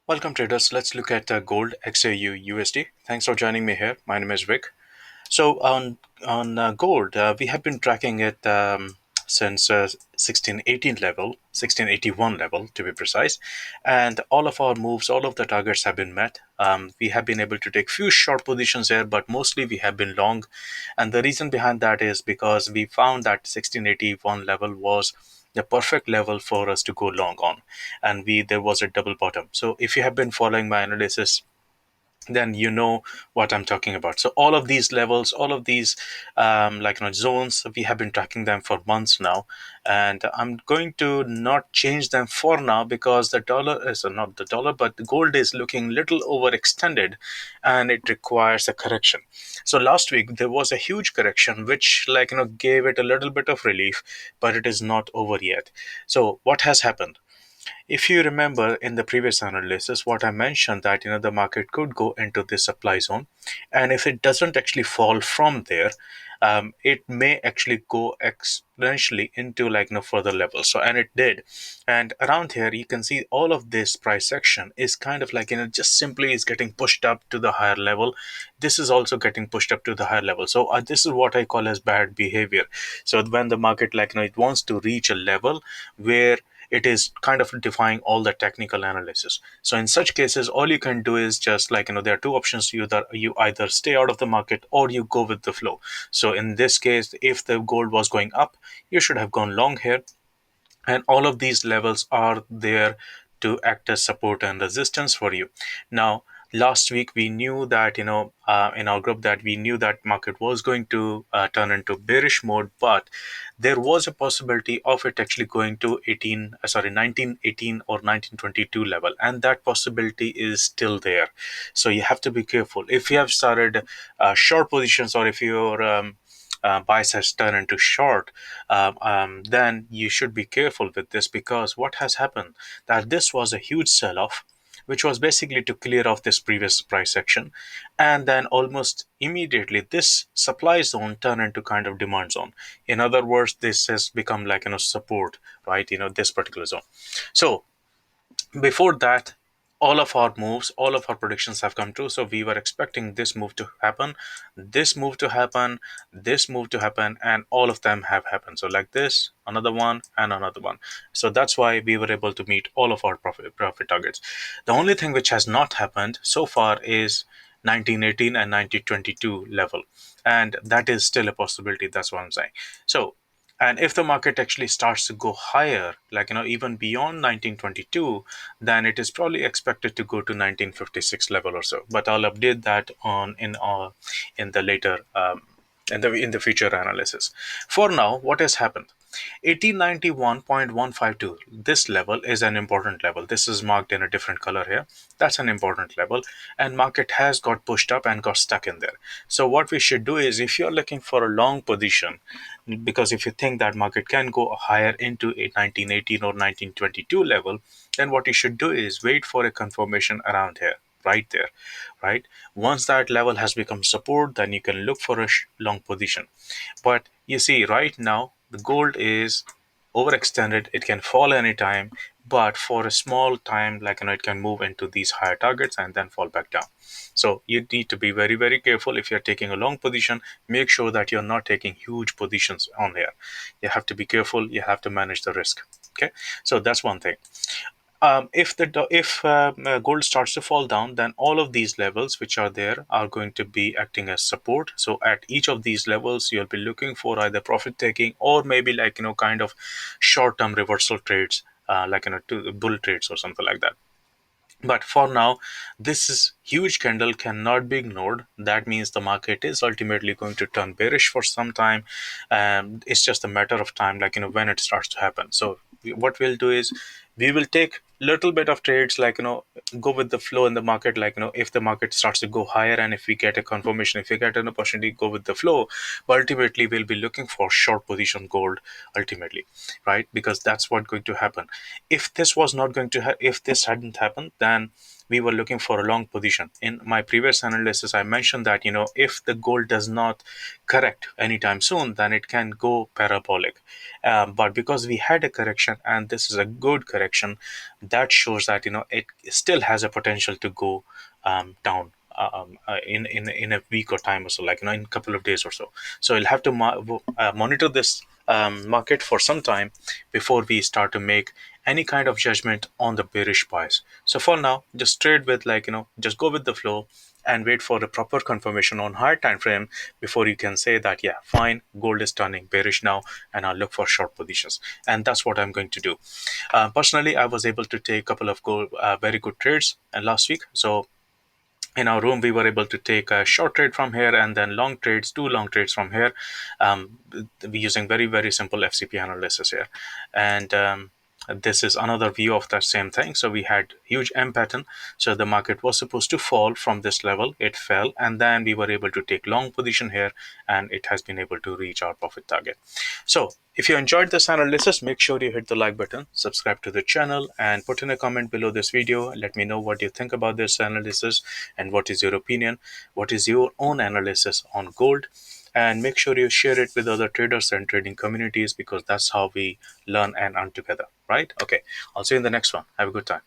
Welcome traders. Let's look at gold XAUUSD. Thanks for joining me here. My name is Vic. So on gold, we have been tracking it since 1618 level, 1681 level to be precise, and all of our moves, all of the targets have been met. We have been able to take few short positions here, but mostly we have been long, and the reason behind that is because we found that 1681 level was the perfect level for us to go long on, and we there was a double bottom. So if you have been following my analysis, then you know what I'm talking about. So all of these levels, all of these zones, we have been tracking them for months now, and I'm going to not change them for now because the dollar is not the dollar, but the gold is looking little overextended, and it requires a correction. So last week there was a huge correction, which gave it a little bit of relief, but it is not over yet. So what has happened? If you remember in the previous analysis, what I mentioned that the market could go into this supply zone, and if it doesn't actually fall from there, it may actually go exponentially into further levels. So and it did, and around here you can see all of this price section is kind of just simply is getting pushed up to the higher level. This is also getting pushed up to the higher level. So this is what I call as bad behavior. So when the market it wants to reach a level where it is kind of defying all the technical analysis. So in such cases, all you can do is just there are two options. You either stay out of the market or you go with the flow. So in this case, if the gold was going up, you should have gone long here, and all of these levels are there to act as support and resistance for you. Now last week we knew that in our group that we knew that market was going to turn into bearish mode, but there was a possibility of it actually going to 1918 or 1922 level, and that possibility is still there. So you have to be careful if you have started short positions, or if your bias has turned into short, then you should be careful with this, because what has happened that this was a huge sell-off, which was basically to clear off this previous price section, and then almost immediately this supply zone turned into kind of demand zone. In other words, this has become support, right? This particular zone. So before that, all of our moves, all of our predictions have come true. So we were expecting this move to happen, this move to happen, this move to happen, and all of them have happened. So like this, another one, and another one. So that's why we were able to meet all of our profit targets. The only thing which has not happened so far is 1918 and 1922 level, and that is still a possibility. That's what I'm saying. So, and if the market actually starts to go higher, even beyond 1922, then it is probably expected to go to 1956 level or so. But I'll update that on in the later in the future analysis. For now, what has happened? 1891.152. This level is an important level. This is marked in a different color here. That's an important level, and market has got pushed up and got stuck in there. So what we should do is, if you're looking for a long position, because if you think that market can go higher into a 1918 or 1922 level, then what you should do is wait for a confirmation around here, right there, right? Once that level has become support, then you can look for a long position. But you see, right now the gold is overextended. It can fall anytime, but for a small time, it can move into these higher targets and then fall back down. So you need to be very, very careful. If you're taking a long position, make sure that you're not taking huge positions on here. You have to be careful. You have to manage the risk. Okay, so that's one thing. If gold starts to fall down, then all of these levels which are there are going to be acting as support. So at each of these levels, you'll be looking for either profit taking, or maybe kind of short term reversal trades, to bull trades or something like that. But for now, this is huge candle cannot be ignored. That means the market is ultimately going to turn bearish for some time. It's just a matter of time, when it starts to happen. So what we'll do is we will take little bit of trades, go with the flow in the market. If the market starts to go higher, and if we get a confirmation, if we get an opportunity, go with the flow. But ultimately, we'll be looking for short position gold ultimately, right? Because that's what's going to happen. If this was not going to if this hadn't happened, then we were looking for a long position. In my previous analysis, I mentioned that if the gold does not correct anytime soon, then it can go parabolic. But because we had a correction, and this is a good correction, that shows that it still has a potential to go down in a week or time or so, like in a couple of days or so. So you'll have to monitor this market for some time before we start to make any kind of judgment on the bearish bias. So for now, just trade with, just go with the flow and wait for the proper confirmation on higher time frame before you can say that, yeah, fine, gold is turning bearish now, and I'll look for short positions. And that's what I'm going to do. Personally, I was able to take a couple of very good trades last week. So in our room, we were able to take a short trade from here, and then long trades, two long trades from here, um, using very, very simple FCP analysis here. And this is another view of that same thing. So we had huge M pattern. So the market was supposed to fall from this level. It fell, and then we were able to take long position here, and it has been able to reach our profit target. So if you enjoyed this analysis, make sure you hit the like button, subscribe to the channel, and put in a comment below this video. Let me know what you think about this analysis and what is your opinion. What is your own analysis on gold? And make sure you share it with other traders and trading communities, because that's how we learn and earn together, right? Okay, I'll see you in the next one. Have a good time.